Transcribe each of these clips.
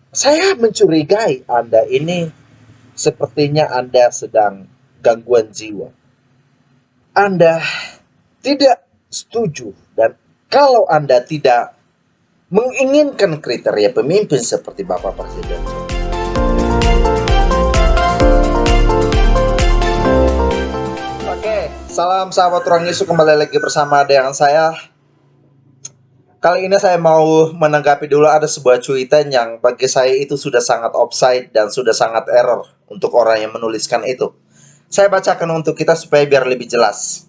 Saya mencurigai Anda ini sepertinya Anda sedang gangguan jiwa. Anda tidak setuju dan kalau Anda tidak menginginkan kriteria pemimpin seperti Bapak Presiden. Oke, salam sahabat Ruang Yesus, kembali lagi bersama dengan saya. Kali ini saya mau menanggapi dulu ada sebuah cuitan yang bagi saya itu sudah sangat offside dan sudah sangat error untuk orang yang menuliskan itu. Saya bacakan untuk kita supaya biar lebih jelas.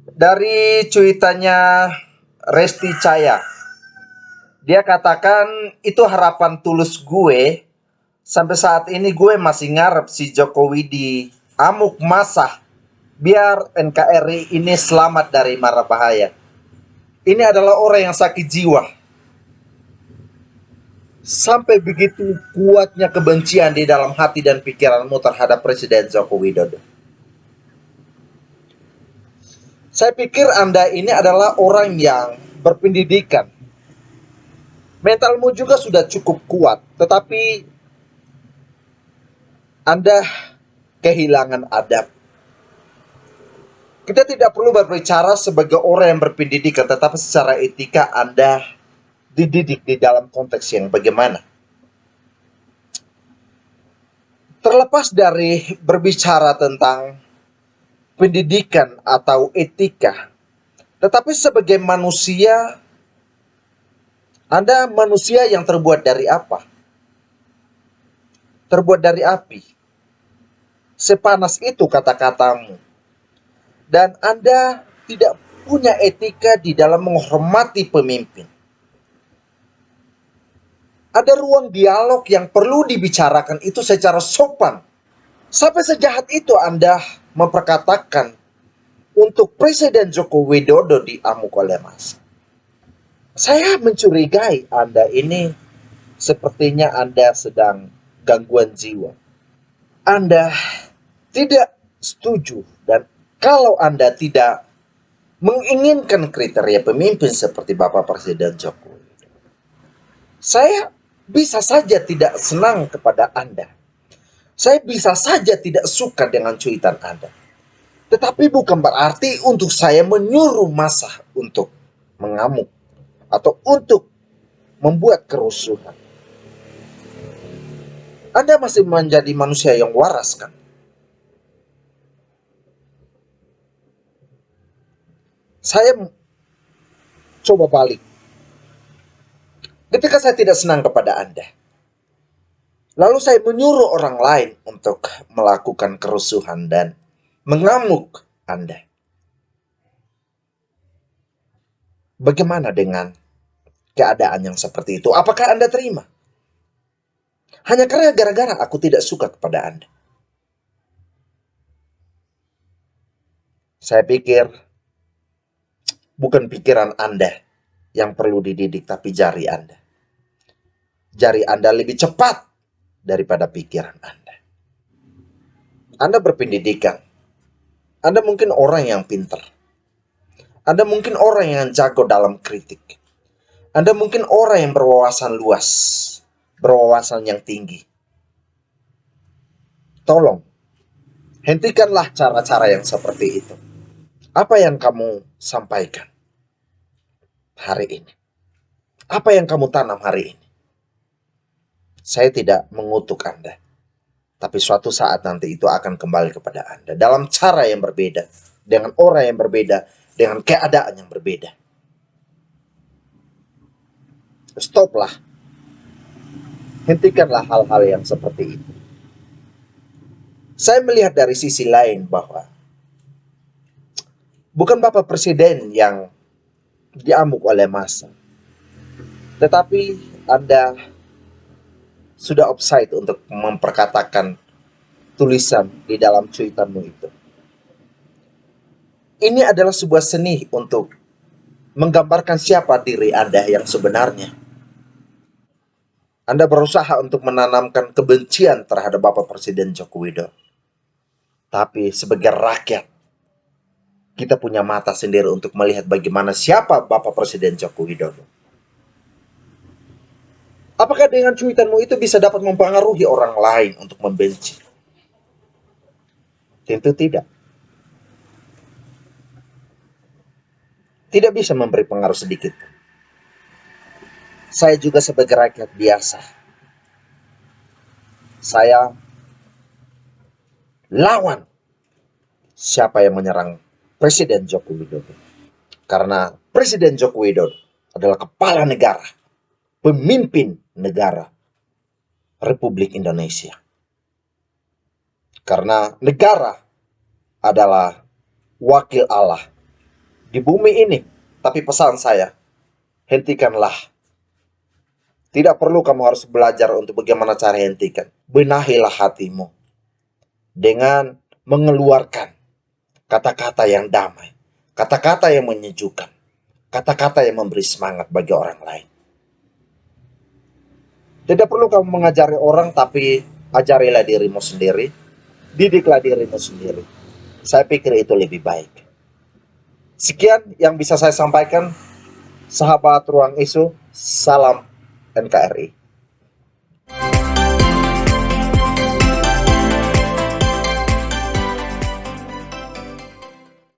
Dari cuitannya Resti Caya, dia katakan itu harapan tulus gue. Sampai saat ini gue masih ngarep si Jokowi di amuk masa biar NKRI ini selamat dari mara bahaya. Ini adalah orang yang sakit jiwa. Sampai begitu kuatnya kebencian di dalam hati dan pikiranmu terhadap Presiden Joko Widodo. Saya pikir Anda ini adalah orang yang berpendidikan. Mentalmu juga sudah cukup kuat, tetapi Anda kehilangan adab. Kita tidak perlu berbicara sebagai orang yang berpendidikan, tetapi secara etika Anda dididik di dalam konteks yang bagaimana. Terlepas dari berbicara tentang pendidikan atau etika, tetapi sebagai manusia, Anda manusia yang terbuat dari apa? Terbuat dari api. Sepanas itu kata-katamu. Dan Anda tidak punya etika di dalam menghormati pemimpin. Ada ruang dialog yang perlu dibicarakan itu secara sopan. Sampai sejahat itu Anda memperkatakan untuk Presiden Joko Widodo di amuk oleh massa. Saya mencurigai Anda ini sepertinya Anda sedang gangguan jiwa. Anda tidak setuju dan kalau Anda tidak menginginkan kriteria pemimpin seperti Bapak Presiden Jokowi, saya bisa saja tidak senang kepada Anda. Saya bisa saja tidak suka dengan cuitan Anda. Tetapi bukan berarti untuk saya menyuruh massa untuk mengamuk atau untuk membuat kerusuhan. Anda masih menjadi manusia yang waras kan? Saya coba balik. Ketika saya tidak senang kepada Anda, lalu saya menyuruh orang lain untuk melakukan kerusuhan dan mengamuk Anda. Bagaimana dengan keadaan yang seperti itu? Apakah Anda terima? Hanya karena gara-gara aku tidak suka kepada Anda. Saya pikir bukan pikiran Anda yang perlu dididik, tapi jari Anda. Jari Anda lebih cepat daripada pikiran Anda. Anda berpendidikan. Anda mungkin orang yang pintar. Anda mungkin orang yang jago dalam kritik. Anda mungkin orang yang berwawasan luas, berwawasan yang tinggi. Tolong, hentikanlah cara-cara yang seperti itu. Apa yang kamu sampaikan hari ini? Apa yang kamu tanam hari ini? Saya tidak mengutuk Anda, tapi suatu saat nanti itu akan kembali kepada Anda dalam cara yang berbeda, dengan orang yang berbeda, dengan keadaan yang berbeda. Stoplah. Hentikanlah hal-hal yang seperti itu. Saya melihat dari sisi lain bahwa bukan Bapak Presiden yang diamuk oleh massa, tetapi Anda sudah offside untuk memperkatakan tulisan di dalam cuitanmu itu. Ini adalah sebuah seni untuk menggambarkan siapa diri Anda yang sebenarnya. Anda berusaha untuk menanamkan kebencian terhadap Bapak Presiden Joko Widodo. Tapi sebagai rakyat, kita punya mata sendiri untuk melihat bagaimana siapa Bapak Presiden Joko Widodo. Apakah dengan cuitanmu itu bisa dapat mempengaruhi orang lain untuk membenci? Tentu tidak. Tidak bisa memberi pengaruh sedikit. Saya juga sebagai rakyat biasa, saya lawan siapa yang menyerang Presiden Joko Widodo. Karena Presiden Joko Widodo adalah kepala negara, pemimpin negara Republik Indonesia. Karena negara adalah wakil Allah di bumi ini. Tapi pesan saya, hentikanlah. Tidak perlu kamu harus belajar untuk bagaimana cara hentikan. Benahilah hatimu dengan mengeluarkan kata-kata yang damai, kata-kata yang menyejukkan, kata-kata yang memberi semangat bagi orang lain. Tidak perlu kamu mengajari orang, tapi ajarilah dirimu sendiri, didiklah dirimu sendiri. Saya pikir itu lebih baik. Sekian yang bisa saya sampaikan, sahabat Ruang Isu, salam NKRI.